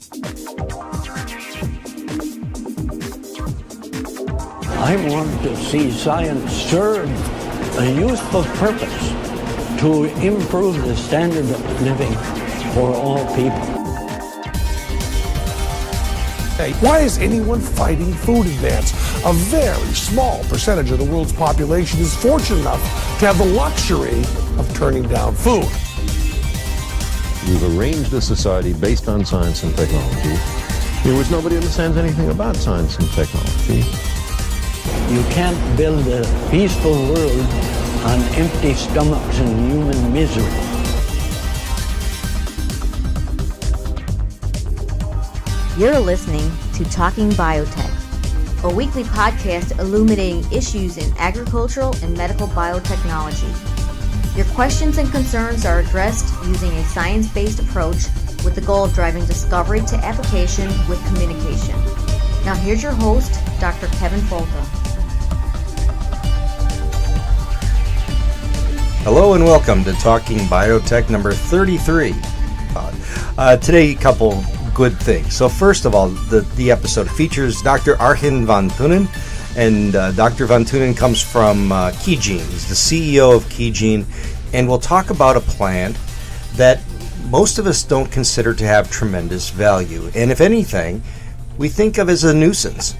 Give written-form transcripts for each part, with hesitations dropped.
I want to see science serve a useful purpose to improve the standard of living for all people. Why is anyone fighting food advance? A very small percentage of the world's population is fortunate enough to have the luxury of turning down food. We've arranged a society based on science and technology in which nobody understands anything about science and technology. You can't build a peaceful world on empty stomachs and human misery. You're listening to Talking Biotech, a weekly podcast illuminating issues in agricultural and medical biotechnology. Your questions and concerns are addressed using a science-based approach with the goal of driving discovery to application with communication. Now here's your host, Dr. Kevin Folta. Hello and welcome to Talking Biotech number 33. Today, a couple good things. So first of all, the episode features Dr. Arjen van Tunen, and Dr. van Tunen comes from KeyGene. He's the CEO of KeyGene, and we'll talk about a plant that most of us don't consider to have tremendous value, and if anything, we think of as a nuisance.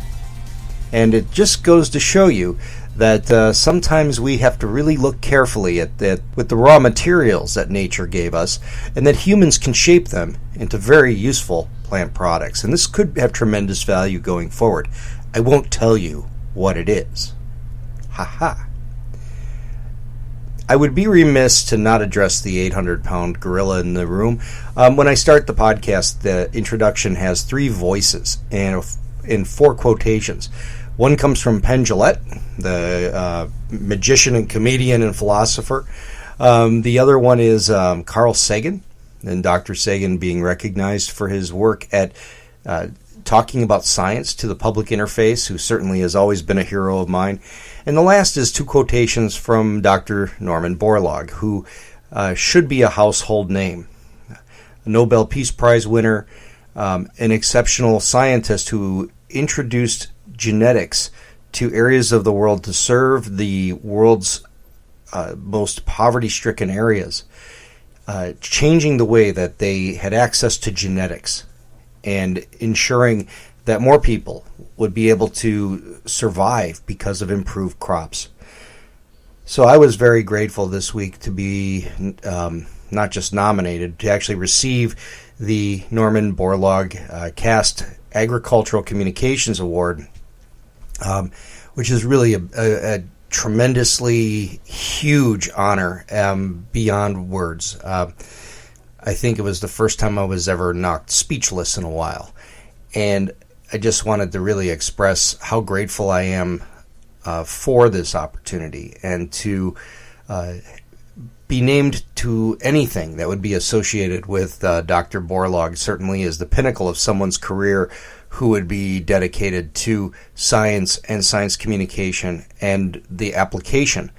And it just goes to show you that sometimes we have to really look carefully at that with the raw materials that nature gave us, and that humans can shape them into very useful plant products. And this could have tremendous value going forward. I won't tell you what it is. Ha. I would be remiss to not address the 800-pound gorilla in the room. When I start the podcast, the introduction has 3 voices and in 4 quotations. One comes from Penn Jillette, the magician and comedian and philosopher. The other one is Carl Sagan, and Dr. Sagan being recognized for his work at talking about science to the public interface, who certainly has always been a hero of mine. And the last is 2 quotations from Dr. Norman Borlaug, who should be a household name. A Nobel Peace Prize winner, an exceptional scientist who introduced genetics to areas of the world to serve the world's most poverty-stricken areas, changing the way that they had access to genetics and ensuring that more people would be able to survive because of improved crops. So I was very grateful this week to be not just nominated, to actually receive the Norman Borlaug Cast Agricultural Communications Award, which is really a tremendously huge honor beyond words. I think it was the first time I was ever knocked speechless in a while. And I just wanted to really express how grateful I am for this opportunity, and to be named to anything that would be associated with Dr. Borlaug certainly is the pinnacle of someone's career who would be dedicated to science and science communication and the application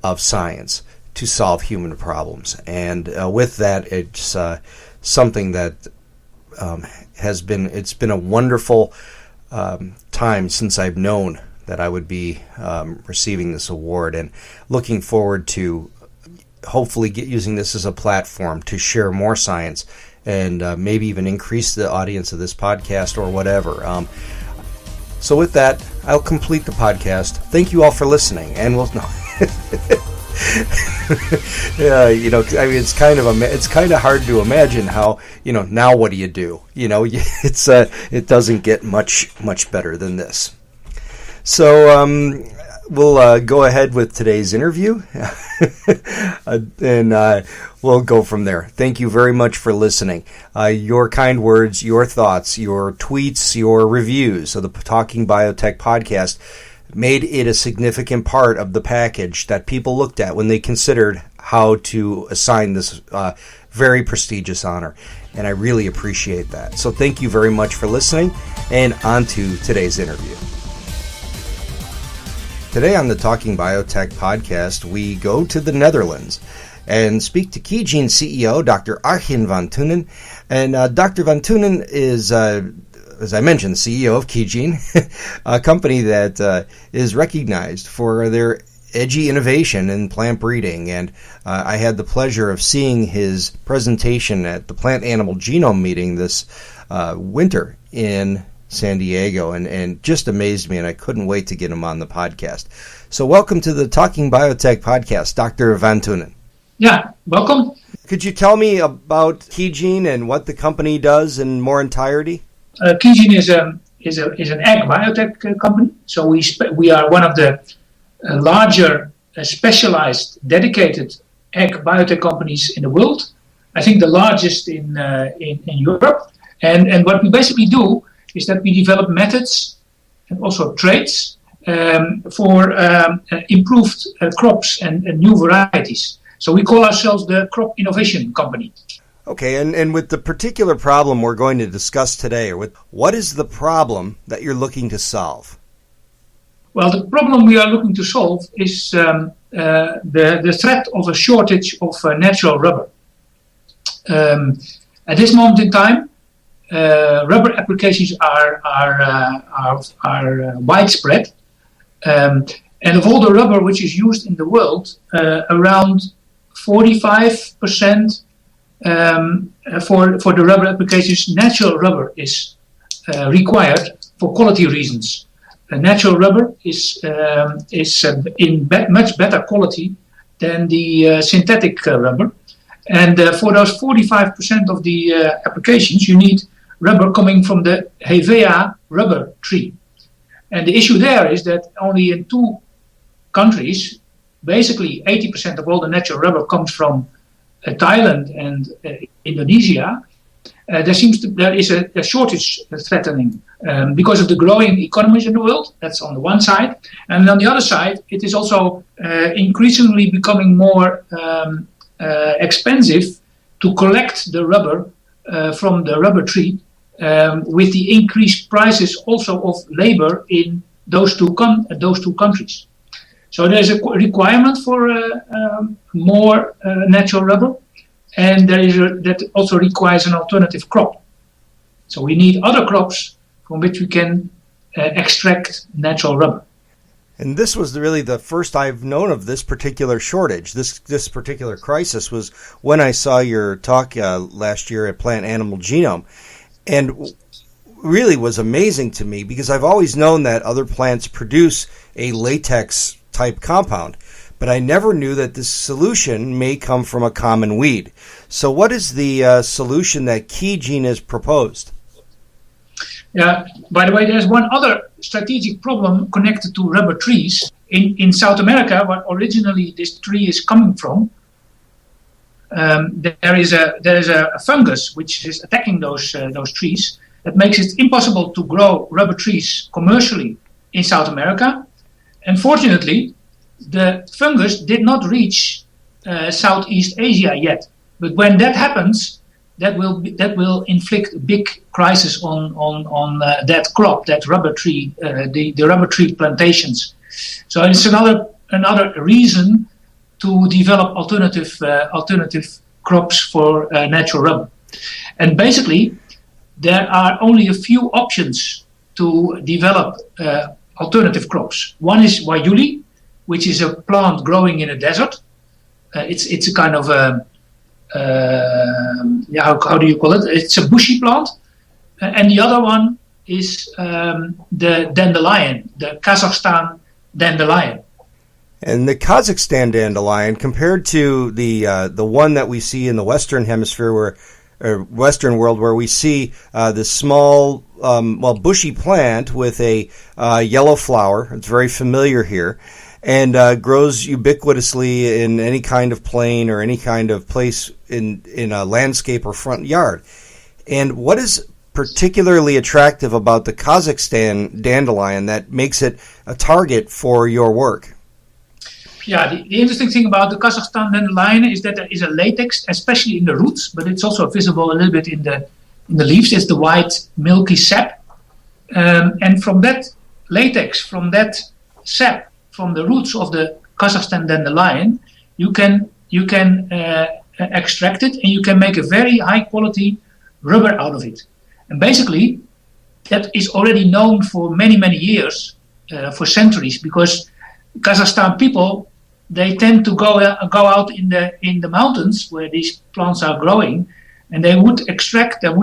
of science to solve human problems. And with that, it's something that it's been a wonderful time since I've known that I would be receiving this award, and looking forward to hopefully using this as a platform to share more science and maybe even increase the audience of this podcast or whatever. So with that, I'll complete the podcast. Thank you all for listening, and we'll no. Yeah, I mean, it's kind of hard to imagine how, now what do you do? It doesn't get much better than this. So we'll go ahead with today's interview, and we'll go from there. Thank you very much for listening. Your kind words, your thoughts, your tweets, your reviews of the Talking Biotech podcast made it a significant part of the package that people looked at when they considered how to assign this very prestigious honor. And I really appreciate that. So thank you very much for listening, and on to today's interview. Today on the Talking Biotech podcast, we go to the Netherlands. and speak to KeyGene CEO, Dr. Arjen van Tunen. And Dr. van Tunen is, as I mentioned, the CEO of KeyGene, a company that is recognized for their edgy innovation in plant breeding. And I had the pleasure of seeing his presentation at the Plant Animal Genome meeting this winter in San Diego, and just amazed me, and I couldn't wait to get him on the podcast. So welcome to the Talking Biotech podcast, Dr. van Tunen. Yeah, welcome. Could you tell me about KeyGene and what the company does in more entirety? KeyGene is an egg biotech company. So we are one of the larger specialized dedicated egg biotech companies in the world. I think the largest in Europe. And what we basically do is that we develop methods and also traits for improved crops and new varieties. So we call ourselves the crop innovation company. Okay, and with the particular problem we're going to discuss today, what is the problem that you're looking to solve? Well, the problem we are looking to solve is the threat of a shortage of natural rubber. At this moment in time, rubber applications are widespread, and of all the rubber which is used in the world, around 45% for the rubber applications, natural rubber is required for quality reasons. Natural rubber is in much better quality than the synthetic rubber, and for those 45% of the applications, you need rubber coming from the Havea rubber tree. And the issue there is that only in 2 countries, basically 80% of all the natural rubber comes from Thailand and Indonesia. There is a shortage threatening because of the growing economies in the world. That's on the one side. And on the other side, it is also increasingly becoming more expensive to collect the rubber from the rubber tree, with the increased prices also of labor in those two countries. So there's a requirement for more natural rubber, and that also requires an alternative crop. So we need other crops from which we can extract natural rubber. And this was really the first I've known of this particular shortage. This particular crisis was when I saw your talk last year at Plant Animal Genome, and really was amazing to me because I've always known that other plants produce a latex type compound, but I never knew that this solution may come from a common weed. So what is the solution that KeyGene has proposed? Yeah, by the way, there's one other strategic problem connected to rubber trees. In South America, where originally this tree is coming from, there is a fungus which is attacking those trees that makes it impossible to grow rubber trees commercially in South America. Unfortunately, the fungus did not reach Southeast Asia yet. But when that happens, that will inflict a big crisis on that crop, that rubber tree, the rubber tree plantations. So it's another reason to develop alternative crops for natural rubber. And basically, there are only a few options to develop alternative crops. One is wayuli, which is a plant growing in a desert. It's a kind of how do you call it? It's a bushy plant. And the other one is the dandelion, the Kazakhstan Dandelion. And the Kazakhstan Dandelion, compared to the one that we see in the Western Hemisphere, Western world, where we see this small, bushy plant with a yellow flower. It's very familiar here, and grows ubiquitously in any kind of plain or any kind of place in a landscape or front yard. And what is particularly attractive about the Kazakhstan dandelion that makes it a target for your work? Yeah, the interesting thing about the Kazakhstan dandelion is that there is a latex, especially in the roots, but it's also visible a little bit in the leaves. It's the white milky sap, and from that latex, from that sap, from the roots of the Kazakhstan dandelion, you can you can extract it, and you can make a very high quality rubber out of it. And basically, that is already known for many, many years, for centuries, because Kazakhstan people, they tend to go out in the mountains where these plants are growing, and they would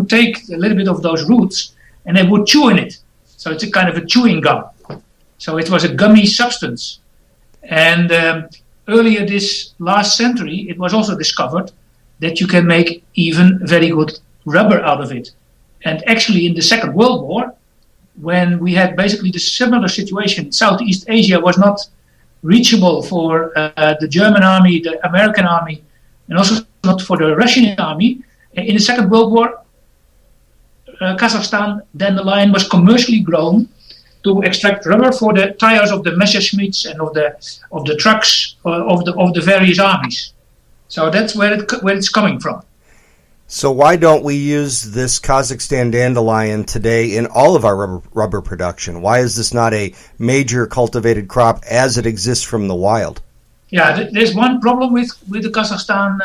take a little bit of those roots, and they would chew in it. So it's a kind of a chewing gum. So it was a gummy substance. And earlier this last century, it was also discovered that you can make even very good rubber out of it. And actually in the Second World War, when we had basically the similar situation, Southeast Asia was not reachable for the German army, the American army, and also not for the Russian army. In the Second World War, Kazakhstan dandelion was commercially grown to extract rubber for the tires of the Messerschmitts and of the trucks of the various armies. So that's where it's coming from. So why don't we use this Kazakhstan dandelion today in all of our rubber production? Why is this not a major cultivated crop as it exists from the wild? Yeah, there's one problem with the Kazakhstan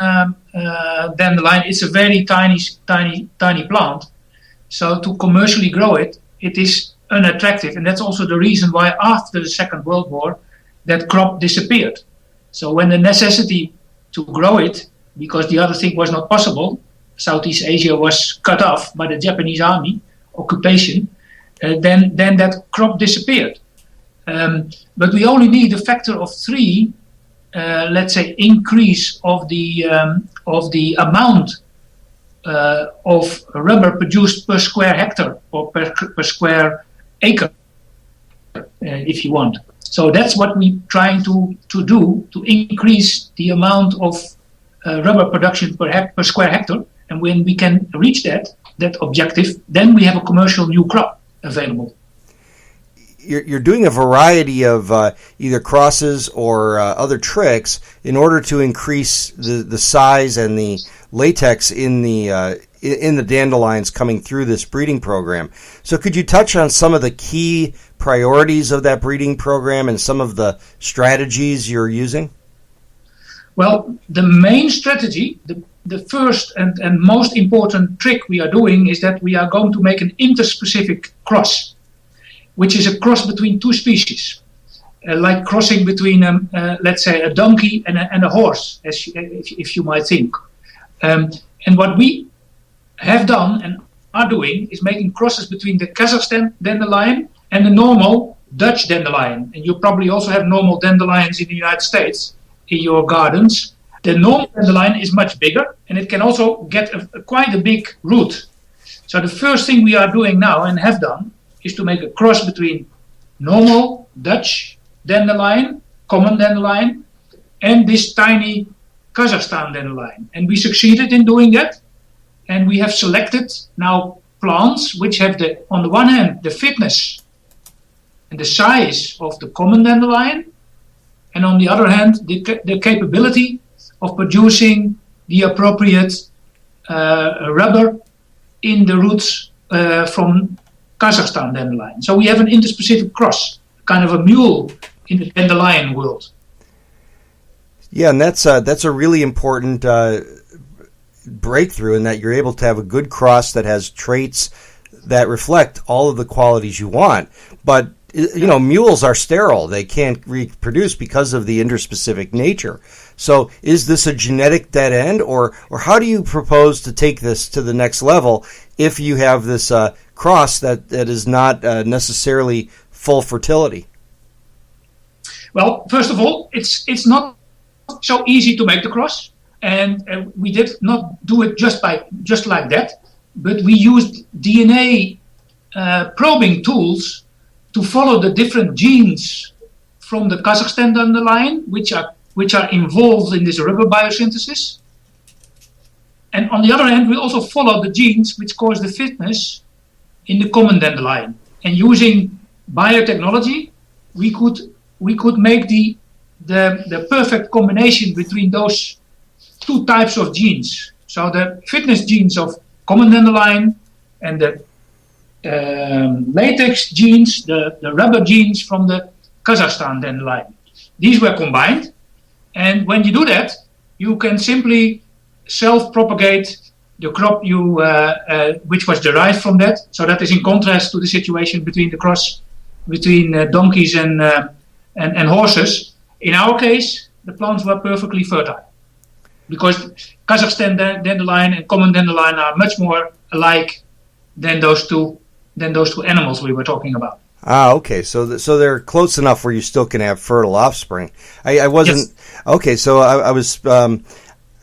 dandelion. It's a very tiny plant. So to commercially grow it, it is unattractive. And that's also the reason why after the Second World War, that crop disappeared. So when the necessity to grow it, because the other thing was not possible, Southeast Asia was cut off by the Japanese army occupation, then that crop disappeared. But we only need a factor of 3, let's say, increase of the amount of rubber produced per square hectare or per square acre, if you want. So that's what we're trying to do, to increase the amount of rubber production per square hectare. And when we can reach that objective, then we have a commercial new crop available. You're doing a variety of either crosses or other tricks in order to increase the size and the latex in the dandelions coming through this breeding program. So could you touch on some of the key priorities of that breeding program and some of the strategies you're using? Well, the main strategy, the first and most important trick we are doing is that we are going to make an interspecific cross, which is a cross between 2 species, like crossing between, let's say, a donkey and a horse, if you might think. And what we have done and are doing is making crosses between the Kazakhstan dandelion and the normal Dutch dandelion. And you probably also have normal dandelions in the United States in your gardens. The normal dandelion is much bigger, and it can also get quite a big root. So the first thing we are doing now and have done is to make a cross between normal Dutch dandelion, common dandelion, and this tiny Kazakhstan dandelion. And we succeeded in doing that. And we have selected now plants which have, on the one hand, the fitness and the size of the common dandelion, and on the other hand, the capability of producing the appropriate rubber in the roots from Kazakhstan dandelion. So we have an interspecific cross, kind of a mule in the dandelion world. Yeah, and that's a really important breakthrough in that you're able to have a good cross that has traits that reflect all of the qualities you want. But mules are sterile; they can't reproduce because of the interspecific nature. So, is this a genetic dead end, or how do you propose to take this to the next level if you have this cross that is not necessarily full fertility? Well, first of all, it's not so easy to make the cross, and we did not do it just like that, but we used DNA probing tools to follow the different genes from the Kazakhstan dandelion, which are involved in this rubber biosynthesis. And on the other hand, we also follow the genes which cause the fitness in the common dandelion. And using biotechnology, we could make the perfect combination between those 2 types of genes. So the fitness genes of common dandelion and the latex genes, the rubber genes from the Kazakhstan dandelion. These were combined, and when you do that, you can simply self-propagate the crop which was derived from that. So that is in contrast to the situation between the cross between donkeys and horses. In our case, the plants were perfectly fertile because Kazakhstan dandelion and common dandelion are much more alike than those two animals we were talking about. Okay. So they're close enough where you still can have fertile offspring. I wasn't. Yes. Okay. So I was.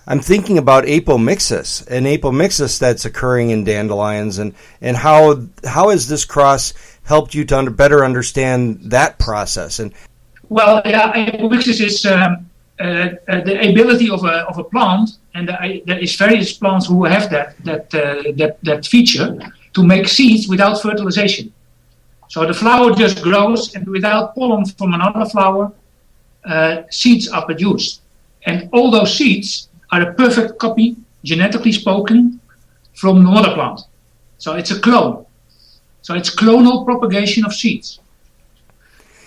I'm thinking about apomixis, an apomixis that's occurring in dandelions, and how has this cross helped you to better understand that process? And apomixis is the ability of a plant, and there is various plants who have that feature to make seeds without fertilization. So the flower just grows, and without pollen from another flower, seeds are produced, and all those seeds are a perfect copy, genetically spoken, from the mother plant. So it's a clone. So it's clonal propagation of seeds.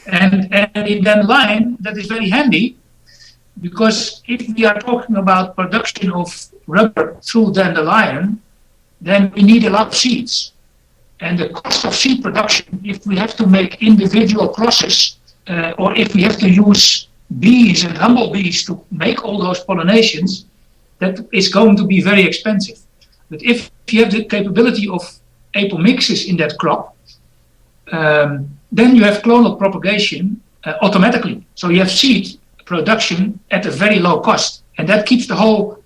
And in dandelion, that is very handy, because if we are talking about production of rubber through dandelion, then we need a lot of seeds. And the cost of seed production, if we have to make individual crosses, or if we have to use bees and humblebees to make all those pollinations, that is going to be very expensive. But if you have the capability of apomixis in that crop, then you have clonal propagation automatically. So you have seed production at a very low cost, and that keeps the whole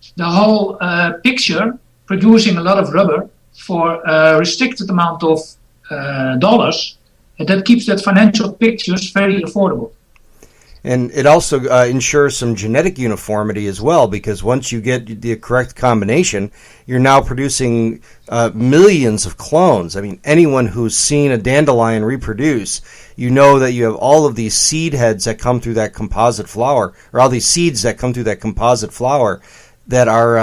picture producing a lot of rubber for a restricted amount of dollars, and that keeps that financial pictures very affordable. And it also ensures some genetic uniformity as well, because once you get the correct combination, you're now producing millions of clones. I mean, anyone who's seen a dandelion reproduce, you know that you have all of these seed heads that come through that composite flower, or all these seeds that come through that composite flower that are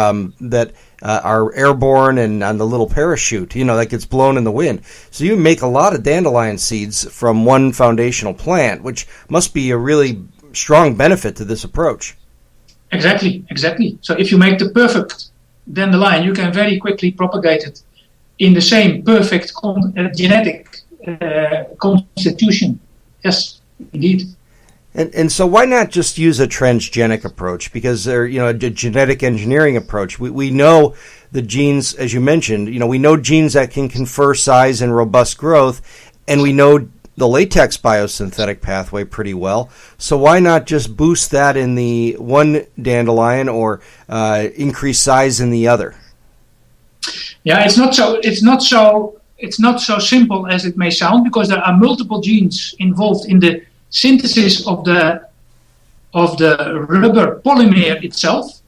airborne and on the little parachute, that gets blown in the wind. So you make a lot of dandelion seeds from one foundational plant, which must be a really strong benefit to this approach. Exactly. So if you make the perfect dandelion, you can very quickly propagate it in the same perfect genetic constitution. Yes, indeed. And so why not just use a transgenic approach? Because they're, a genetic engineering approach. We know the genes, as you mentioned, we know genes that can confer size and robust growth, and we know the latex biosynthetic pathway pretty well. So why not just boost that in the one dandelion or increase size in the other? Yeah, it's not so simple as it may sound, because there are multiple genes involved in the synthesis of the rubber polymer itself,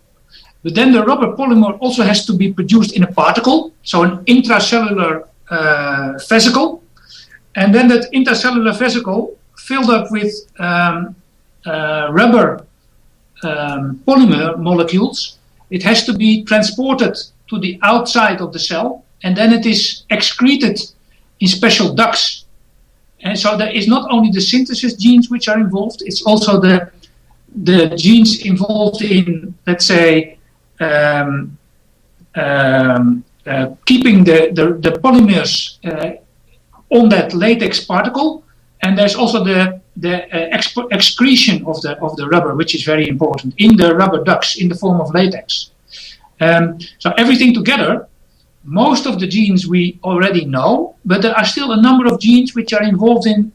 but then the rubber polymer also has to be produced in a particle, so an intracellular vesicle, and then that intracellular vesicle filled up with rubber polymer molecules. It has to be transported to the outside of the cell, and then it is excreted in special ducts. And so there is not only the synthesis genes which are involved, it's also the genes involved in, let's say, keeping the polymers on that latex particle, and there's also the excretion of the rubber, which is very important, in the rubber ducts in the form of latex. So everything together, most of the genes we already know, but there are still a number of genes which are involved in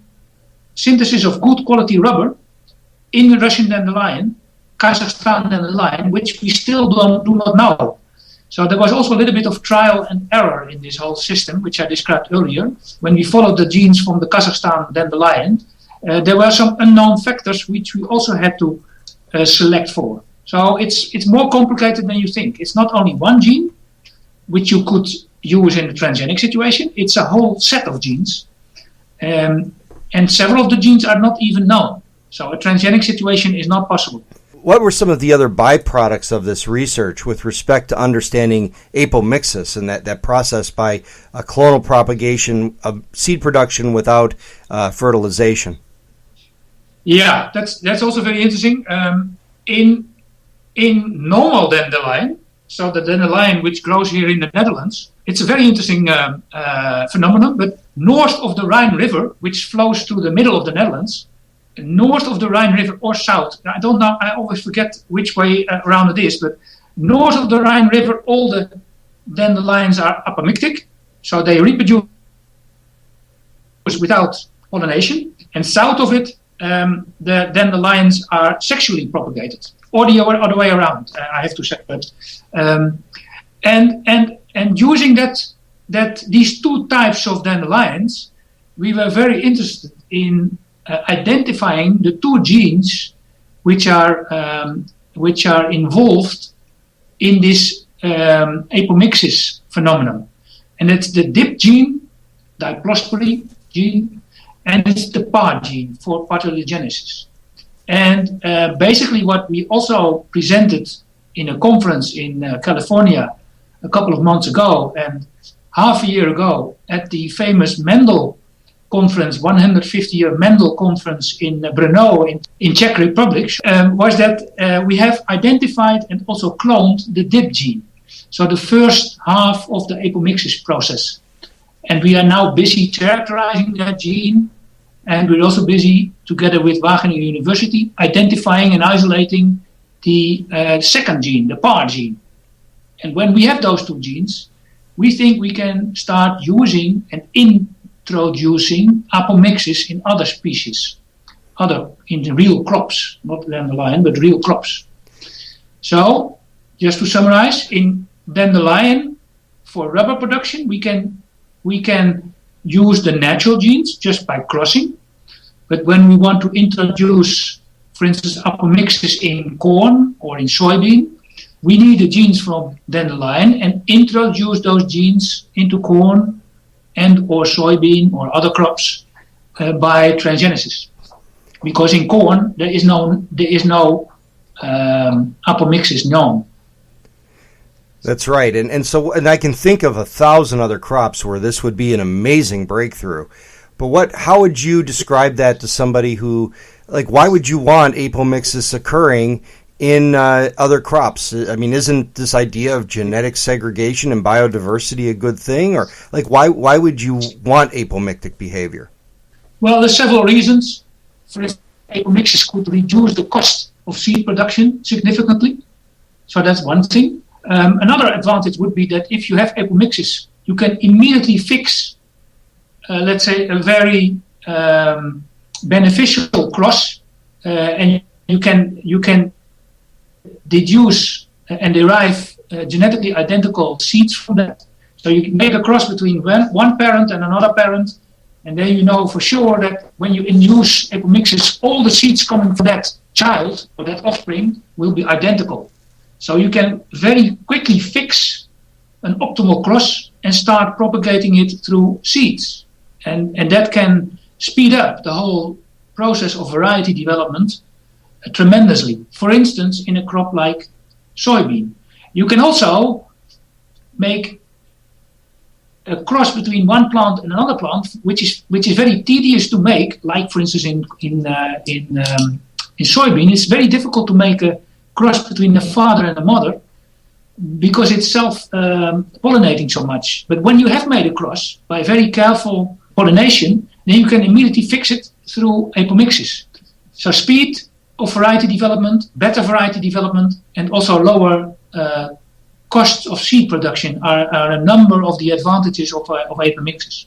synthesis of good quality rubber in the Russian dandelion, Kazakhstan dandelion, which we still do not know. So there was also a little bit of trial and error in this whole system, which I described earlier. When we followed the genes from the Kazakhstan dandelion, there were some unknown factors which we also had to select for. So it's more complicated than you think. It's not only one gene, which you could use in a transgenic situation. It's a whole set of genes. And several of the genes are not even known. So a transgenic situation is not possible. What were some of the other byproducts of this research with respect to understanding apomixis and that process by clonal propagation of seed production without fertilization? Yeah, that's also very interesting. In in normal dandelion, so the dandelion which grows here in the Netherlands, it's a very interesting phenomenon, but north of the Rhine River, which flows through the middle of the Netherlands, north of the Rhine River or south, I don't know, I always forget which way around it is, but north of the Rhine River, all the dandelions are apomictic, so they reproduce without pollination, and south of it, the dandelions are sexually propagated, or the other way around. I have to say, but and using that these two types of dandelions, we were very interested in identifying the two genes which are involved in this apomixis phenomenon, and it's the DIP gene, diplospory gene, and it's the PAR gene for fertilization. And basically what we also presented in a conference in California a couple of months ago and half a year ago at the famous Mendel conference, 150-year Mendel conference in Brno in Czech Republic, was that we have identified and also cloned the DIP gene. So the first half of the apomixis process. And we are now busy characterizing that gene, and we're also busy, together with Wageningen University, identifying and isolating the second gene, the PAR gene. And when we have those two genes, we think we can start using and introducing apomixis in other species, in real crops, not dandelion, but real crops. So, just to summarize, in dandelion, for rubber production, we can use the natural genes just by crossing. But when we want to introduce, for instance, apomixis in corn or in soybean, we need the genes from dandelion and introduce those genes into corn and or soybean or other crops by transgenesis. Because in corn there is no apomixis known. That's right, and I can think of 1,000 other crops where this would be an amazing breakthrough. But how would you describe that to somebody who, why would you want apomixis occurring in other crops? I mean, isn't this idea of genetic segregation and biodiversity a good thing, or why would you want apomictic behavior? Well, there's several reasons. For instance, apomixis could reduce the cost of seed production significantly, so that's one thing. Another advantage would be that if you have apomixis, you can immediately fix, let's say, a very beneficial cross, and you can deduce and derive genetically identical seeds from that. So you can make a cross between one parent and another parent, and then you know for sure that when you induce apomixis, all the seeds coming from that child or that offspring will be identical. So you can very quickly fix an optimal cross and start propagating it through seeds. And that can speed up the whole process of variety development tremendously. For instance, in a crop like soybean. You can also make a cross between one plant and another plant, which is very tedious to make, like for instance in soybean. It's very difficult to make a cross between the father and the mother because it's self-pollinating so much. But when you have made a cross by very careful pollination, then you can immediately fix it through apomixis. So speed of variety development, better variety development, and also lower costs of seed production are a number of the advantages of apomixis.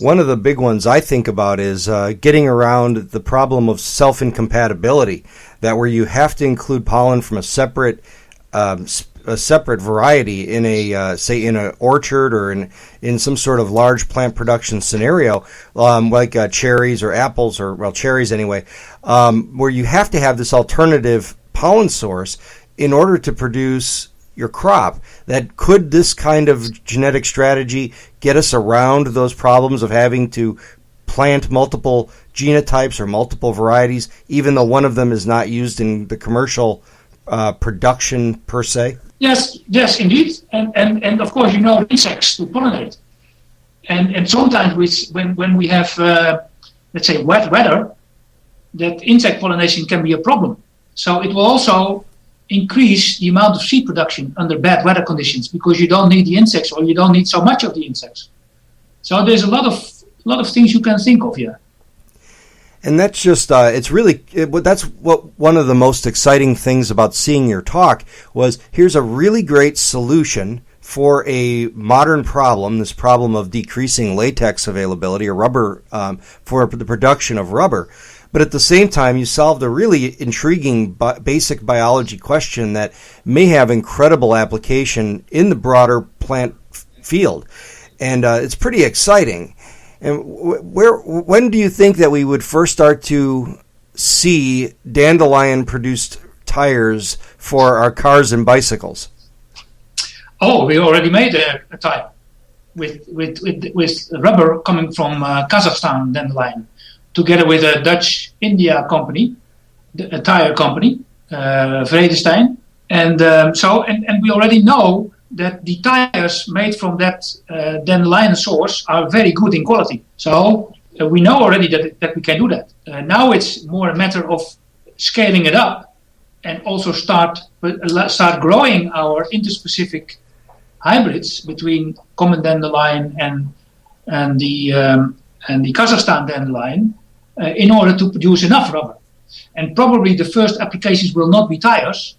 One of the big ones I think about is getting around the problem of self-incompatibility, that where you have to include pollen from a separate variety in say in an orchard or in some sort of large plant production scenario, like cherries or apples, or cherries anyway, where you have to have this alternative pollen source in order to produce your crop. Could this kind of genetic strategy get us around those problems of having to plant multiple genotypes or multiple varieties, even though one of them is not used in the commercial production per se? Yes, indeed, and of course insects to pollinate, and sometimes when we have let's say wet weather, that insect pollination can be a problem. So it will also increase the amount of seed production under bad weather conditions because you don't need the insects or you don't need so much of the insects. So there's a lot of things you can think of here. And that's just, that's what one of the most exciting things about seeing your talk was, here's a really great solution for a modern problem, this problem of decreasing latex availability or rubber, for the production of rubber. But at the same time, you solved a really intriguing basic biology question that may have incredible application in the broader plant field. And it's pretty exciting. And when do you think that we would first start to see dandelion-produced tires for our cars and bicycles? Oh, we already made a tire with rubber coming from Kazakhstan Dandelion, together with a Dutch India company, a tire company, Vredestein. And we already know that the tires made from that dandelion source are very good in quality. So we know already that we can do that. Now it's more a matter of scaling it up and also start growing our interspecific hybrids between common dandelion and the Kazakhstan dandelion in order to produce enough rubber. And probably the first applications will not be tires,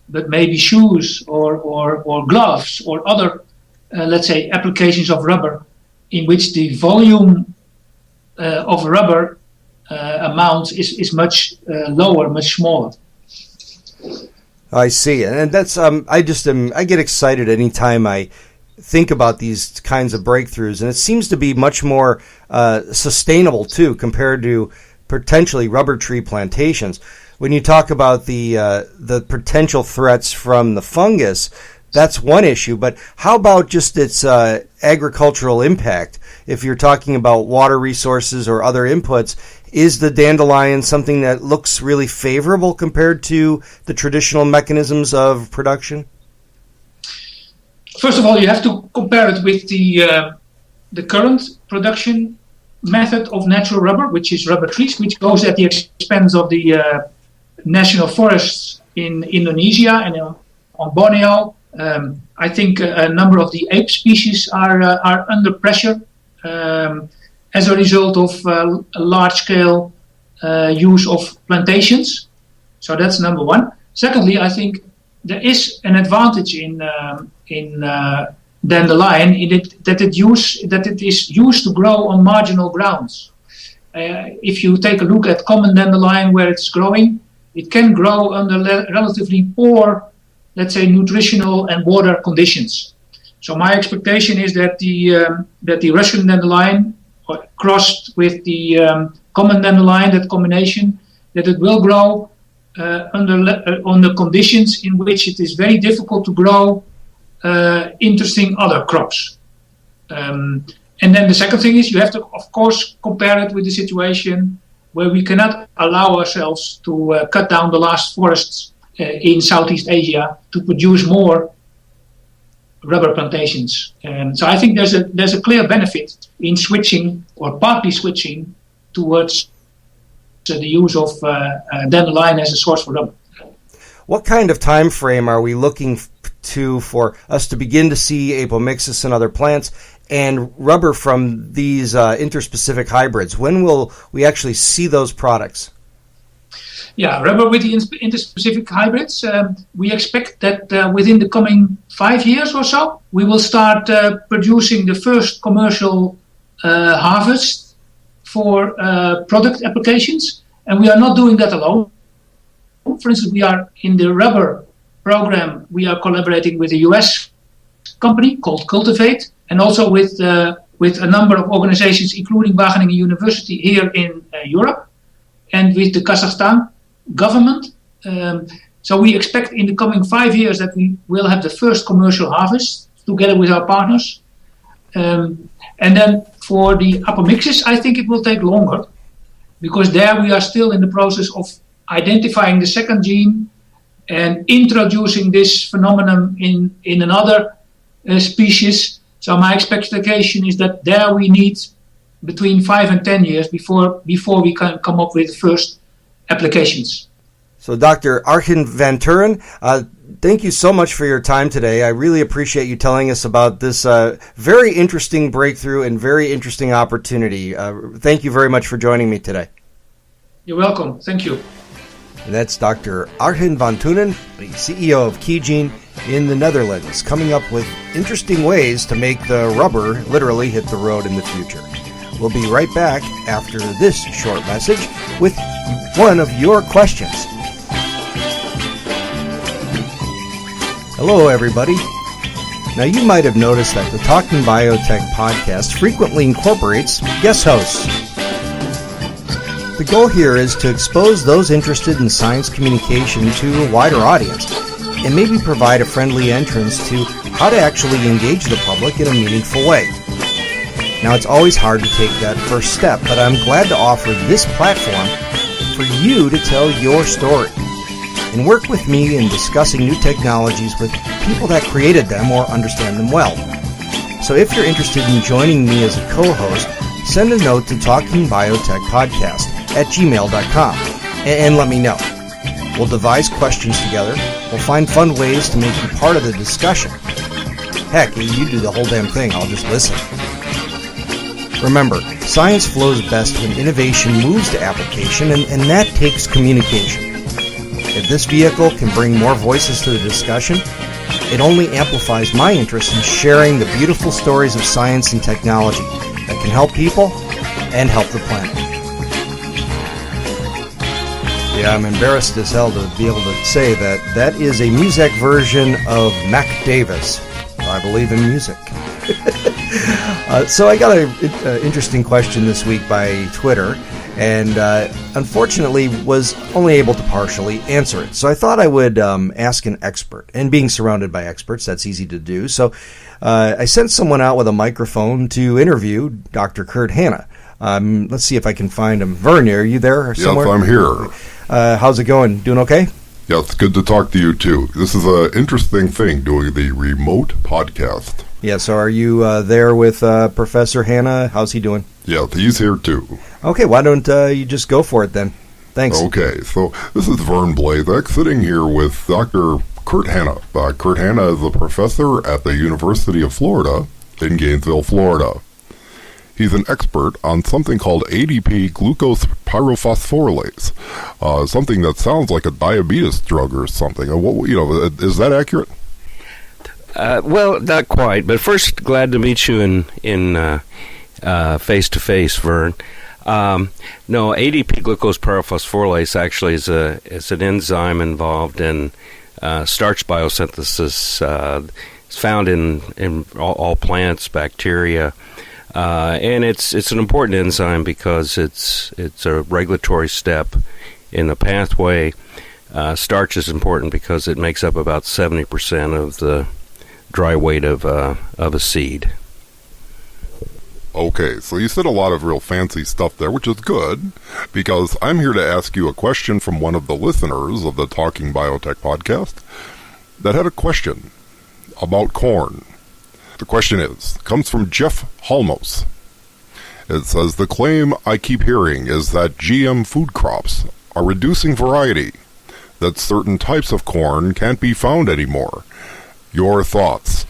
but maybe shoes or gloves or other, let's say, applications of rubber in which the volume of rubber amount is much lower, much smaller. I see, and that's I get excited anytime I think about these kinds of breakthroughs, and it seems to be much more sustainable too compared to potentially rubber tree plantations. When you talk about the potential threats from the fungus, that's one issue. But how about just its agricultural impact? If you're talking about water resources or other inputs, is the dandelion something that looks really favorable compared to the traditional mechanisms of production? First of all, you have to compare it with the current production method of natural rubber, which is rubber trees, which goes at the expense of the national forests in Indonesia and on Borneo. I think a number of the ape species are under pressure as a result of a large-scale use of plantations. So that's number one. Secondly, I think there is an advantage in dandelion that it is used to grow on marginal grounds. If you take a look at common dandelion where it's growing, it can grow under relatively poor, let's say, nutritional and water conditions. So my expectation is that the Russian dandelion crossed with the common dandelion, that combination, that it will grow under conditions in which it is very difficult to grow interesting other crops. And then the second thing is you have to, of course, compare it with the situation where we cannot allow ourselves to cut down the last forests in Southeast Asia to produce more rubber plantations. And so I think there's a clear benefit in switching or partly switching towards the use of dandelion as a source for rubber. What kind of time frame are we looking to for us to begin to see apomixis and other plants and rubber from these interspecific hybrids? When will we actually see those products? Yeah, rubber with the interspecific hybrids, we expect that within the coming 5 years or so, we will start producing the first commercial harvest for product applications. And we are not doing that alone. For instance, we are in the rubber program, we are collaborating with a US company called Cultivate, and also with a number of organizations, including Wageningen University here in Europe, and with the Kazakhstan government. So we expect in the coming 5 years that we will have the first commercial harvest together with our partners. And then for the apomixis, I think it will take longer, because there we are still in the process of identifying the second gene and introducing this phenomenon in another species. So my expectation is that there we need between 5 and 10 years before we can come up with first applications. So Dr. Arjen van Tunen, thank you so much for your time today. I really appreciate you telling us about this very interesting breakthrough and very interesting opportunity. Thank you very much for joining me today. You're welcome. Thank you. And that's Dr. Arjen van Tunen, the CEO of KeyGene in the Netherlands, coming up with interesting ways to make the rubber literally hit the road in the future. We'll be right back after this short message with one of your questions. Hello, everybody. Now, you might have noticed that the Talking Biotech podcast frequently incorporates guest hosts. The goal here is to expose those interested in science communication to a wider audience and maybe provide a friendly entrance to how to actually engage the public in a meaningful way. Now, it's always hard to take that first step, but I'm glad to offer this platform for you to tell your story and work with me in discussing new technologies with people that created them or understand them well. So if you're interested in joining me as a co-host, send a note to talkingbiotechpodcast@gmail.com and let me know. We'll devise questions together. We'll find fun ways to make you part of the discussion. Heck, you do the whole damn thing. I'll just listen. Remember, science flows best when innovation moves to application, and that takes communication. If this vehicle can bring more voices to the discussion, it only amplifies my interest in sharing the beautiful stories of science and technology that can help people and help the planet. Yeah, I'm embarrassed as hell to be able to say that is a music version of Mac Davis. I believe in music. So I got an interesting question this week by Twitter, and unfortunately was only able to partially answer it. So I thought I would ask an expert, and being surrounded by experts, that's easy to do. So I sent someone out with a microphone to interview Dr. Kurt Hanna. Let's see if I can find him. Vern, are you there somewhere? Yes, I'm here. How's it going? Doing okay? Yeah, it's good to talk to you, too. This is an interesting thing, doing the remote podcast. Yeah, so are you there with Professor Hanna? How's he doing? Yeah, he's here, too. Okay, why don't you just go for it then? Thanks. Okay, so this is Vern Blazek sitting here with Dr. Kurt Hanna. Kurt Hanna is a professor at the University of Florida in Gainesville, Florida. He's an expert on something called ADP glucose pyrophosphorylase, something that sounds like a diabetes drug or something. Is that accurate? Well, not quite. But first, glad to meet you in face to face, Vern. No, ADP glucose pyrophosphorylase actually is an enzyme involved in starch biosynthesis. It's found in all plants, bacteria. And it's an important enzyme because it's a regulatory step in the pathway. Starch is important because it makes up about 70% of the dry weight of a seed. Okay, so you said a lot of real fancy stuff there, which is good, because I'm here to ask you a question from one of the listeners of the Talking Biotech podcast that had a question about corn. The question comes from Jeff Halmos. It says, the claim I keep hearing is that GM food crops are reducing variety, that certain types of corn can't be found anymore. Your thoughts?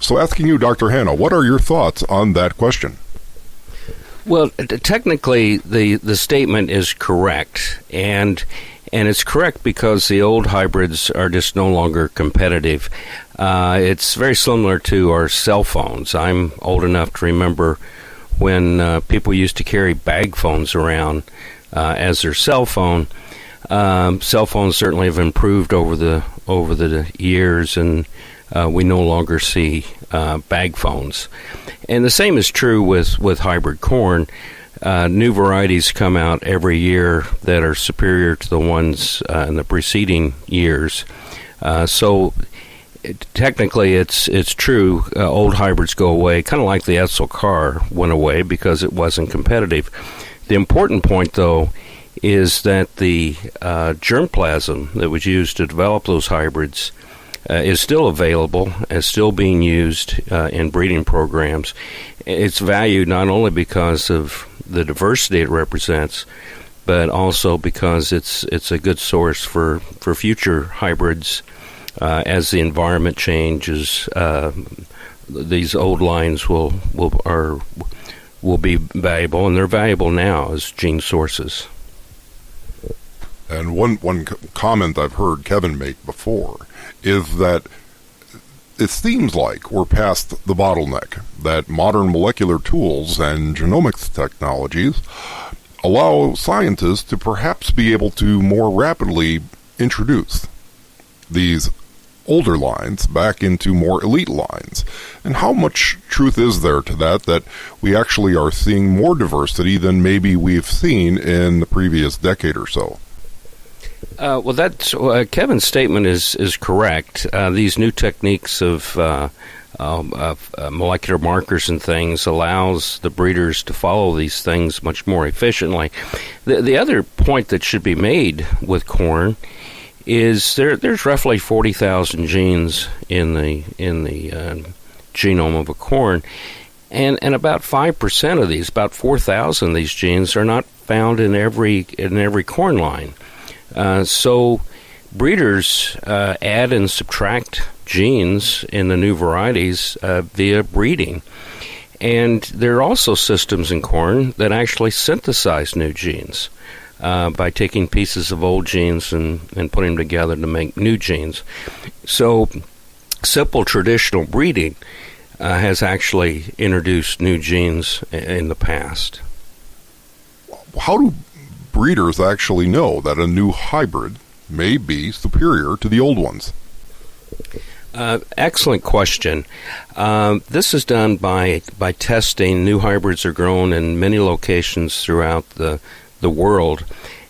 So asking you, Dr. Hanna, what are your thoughts on that question? Well, technically, the statement is correct, and it's correct because the old hybrids are just no longer competitive. It's very similar to our cell phones. I'm old enough to remember when people used to carry bag phones around as their cell phone. Cell phones certainly have improved over the years, and we no longer see bag phones. And the same is true with hybrid corn. New varieties come out every year that are superior to the ones in the preceding years. So technically it's true. Old hybrids go away, kind of like the Edsel car went away because it wasn't competitive. The important point, though, is that the germplasm that was used to develop those hybrids is still available, is still being used in breeding programs. It's valued not only because of the diversity it represents, but also because it's a good source for future hybrids as the environment changes. These old lines will be valuable, and they're valuable now as gene sources. And one comment I've heard Kevin make before is that it seems like we're past the bottleneck, that modern molecular tools and genomics technologies allow scientists to perhaps be able to more rapidly introduce these older lines back into more elite lines. And how much truth is there to that we actually are seeing more diversity than maybe we've seen in the previous decade or so? Well, that's Kevin's statement is correct. These new techniques of molecular markers and things allows the breeders to follow these things much more efficiently. The other point that should be made with corn is there's roughly 40,000 genes in the genome of a corn, and about 5% of these, about 4,000 of these genes, are not found in every corn line. So breeders add and subtract genes in the new varieties via breeding. And there are also systems in corn that actually synthesize new genes by taking pieces of old genes and putting them together to make new genes. So simple traditional breeding has actually introduced new genes in the past. How do breeders actually know that a new hybrid may be superior to the old ones? Excellent question. This is done by testing. New hybrids are grown in many locations throughout the world,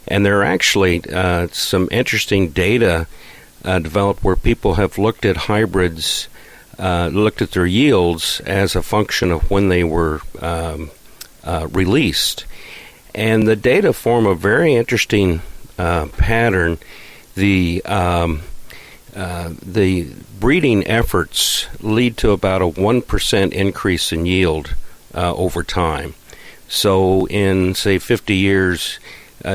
and there are actually some interesting data developed where people have looked at hybrids, looked at their yields as a function of when they were released. And the data form a very interesting pattern. The breeding efforts lead to about a 1% increase in yield over time. So in, say, 50 years,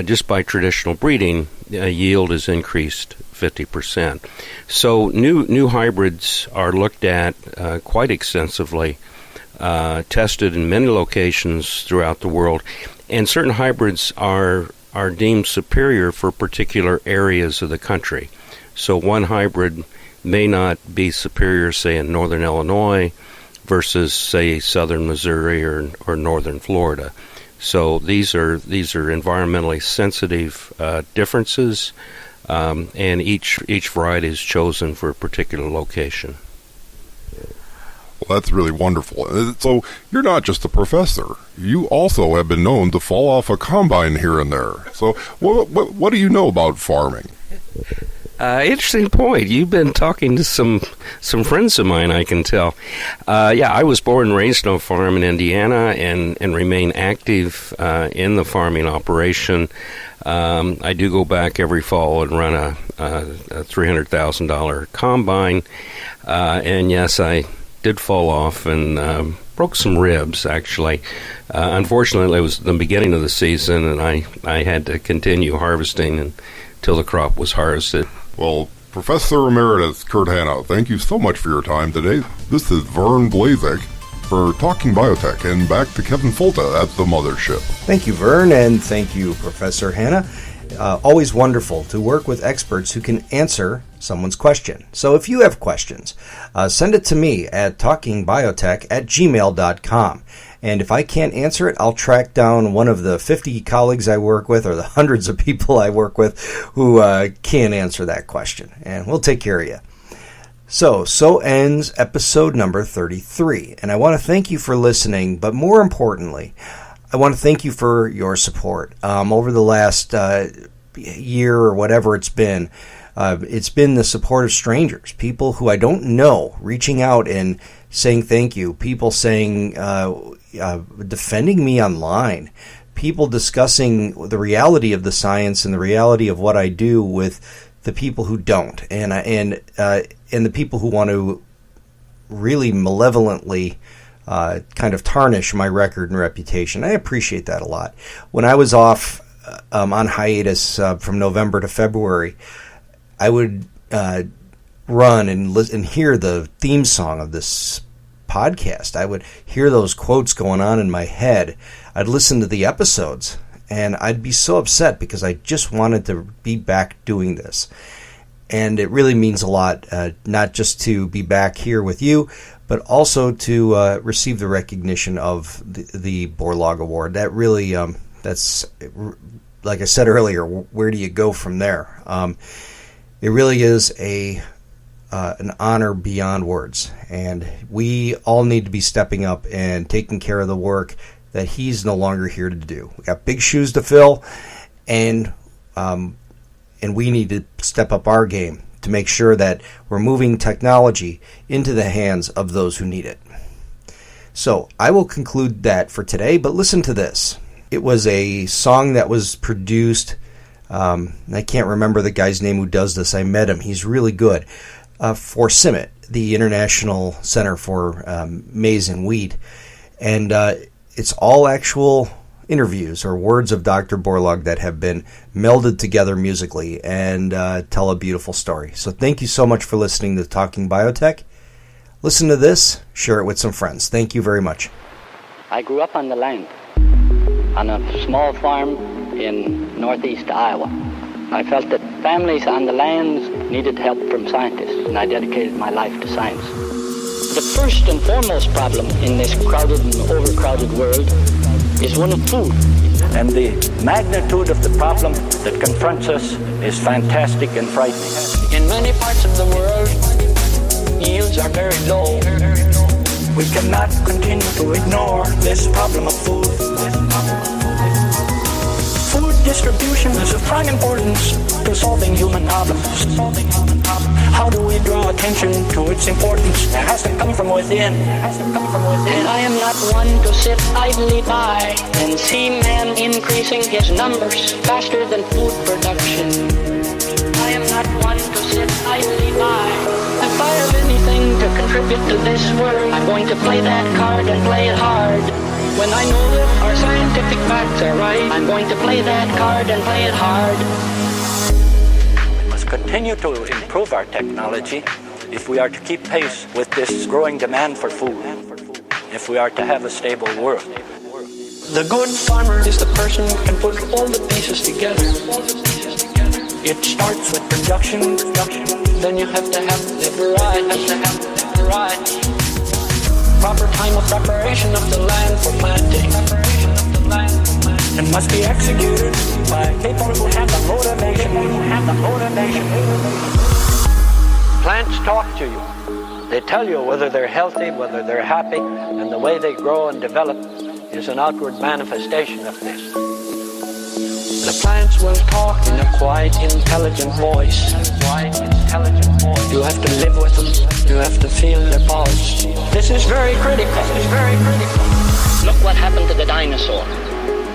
just by traditional breeding, yield is increased 50%. So new hybrids are looked at quite extensively, tested in many locations throughout the world, and certain hybrids are deemed superior for particular areas of the country. So one hybrid may not be superior, say, in northern Illinois versus, say, southern Missouri or northern Florida. So these are environmentally sensitive differences, and each variety is chosen for a particular location. Well, that's really wonderful. So you're not just a professor. You also have been known to fall off a combine here and there. So what do you know about farming? Interesting point. You've been talking to some friends of mine, I can tell. I was born and raised on a farm in Indiana and remain active in the farming operation. I do go back every fall and run a $300,000 combine. And yes, I did fall off and broke some ribs, actually. Unfortunately, it was the beginning of the season, and I had to continue harvesting until the crop was harvested. Well, Professor Emeritus Kurt Hanna, thank you so much for your time today. This is Vern Blazek for Talking Biotech, and back to Kevin Folta at the Mothership. Thank you, Vern, and thank you, Professor Hanna. Always wonderful to work with experts who can answer someone's question. So if you have questions, send it to me at talkingbiotech@gmail.com. And if I can't answer it, I'll track down one of the 50 colleagues I work with or the hundreds of people I work with who can answer that question. And we'll take care of you. So ends episode number 33. And I want to thank you for listening, but more importantly, I want to thank you for your support. Over the last year or whatever it's been the support of strangers, people who I don't know, reaching out and saying thank you, people saying, defending me online, people discussing the reality of the science and the reality of what I do with the people who don't, and the people who want to really malevolently kind of tarnish my record and reputation. I appreciate that a lot. When I was off on hiatus from November to February, I would run and hear the theme song of this podcast. I would hear those quotes going on in my head. I'd listen to the episodes, and I'd be so upset because I just wanted to be back doing this. And it really means a lot, not just to be back here with you, but also to receive the recognition of the Borlaug Award. That really, that's, like I said earlier, where do you go from there? It really is an honor beyond words, and we all need to be stepping up and taking care of the work that he's no longer here to do. We got big shoes to fill, and we need to step up our game to make sure that we're moving technology into the hands of those who need it. So I will conclude that for today, but listen to this. It was a song that was produced, I can't remember the guy's name who does this. I met him. He's really good. For CIMMYT, the International Center for Maize and Wheat. And it's all actual interviews or words of Dr. Borlaug that have been melded together musically and tell a beautiful story. So thank you so much for listening to Talking Biotech. Listen to this, share it with some friends. Thank you very much. I grew up on the land, on a small farm in northeast Iowa. I felt that families on the lands needed help from scientists, and I dedicated my life to science. The first and foremost problem in this crowded and overcrowded world is one of food. And the magnitude of the problem that confronts us is fantastic and frightening. In many parts of the world, yields are very low. We cannot continue to ignore this problem of food. Food distribution is of prime importance to solving human problems. How do we draw attention to its importance? It has to come from within. And I am not one to sit idly by and see man increasing his numbers faster than food production. I am not one to sit idly by. If I have anything to contribute to this world, I'm going to play that card and play it hard. When I know that our scientific facts are right, I'm going to play that card and play it hard. We must continue to improve our technology if we are to keep pace with this growing demand for food, if we are to have a stable world. The good farmer is the person who can put all the pieces together. It starts with production, then you have to have the variety. Proper time of preparation of the land for planting. It must be executed by people who have the motivation. Plants talk to you. They tell you whether they're healthy, whether they're happy, and the way they grow and develop is an outward manifestation of this. The plants will talk in a quiet, intelligent voice. You have to live with them. You have to feel their pulse. This is very critical. Look what happened to the dinosaur.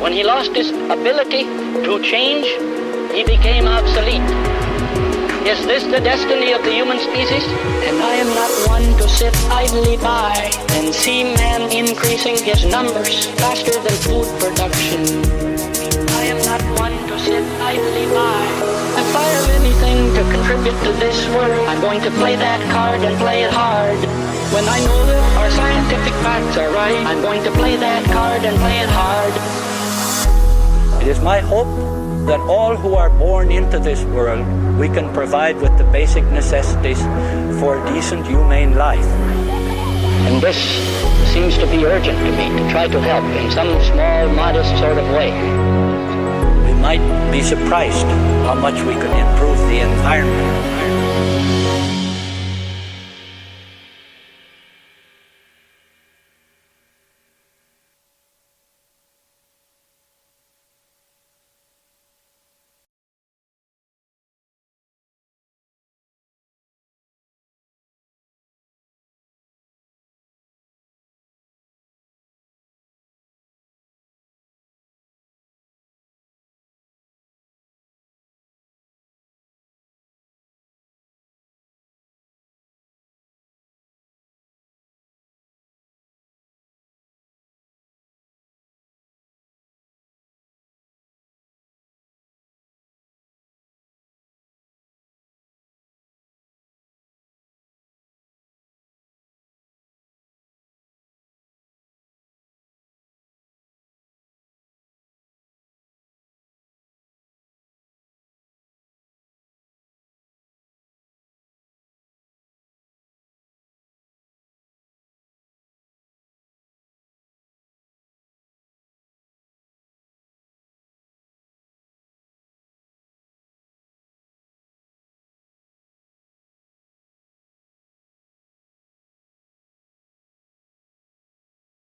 When he lost his ability to change, he became obsolete. Is this the destiny of the human species? And I am not one to sit idly by and see man increasing his numbers faster than food production. I am not one to sit idly by. If I have anything to contribute to this world, I'm going to play that card and play it hard. When I know that our scientific facts are right, I'm going to play that card and play it hard. It is my hope that all who are born into this world, we can provide with the basic necessities for a decent, humane life. And this seems to be urgent to me, to try to help in some small, modest sort of way. We might be surprised how much we could improve the environment.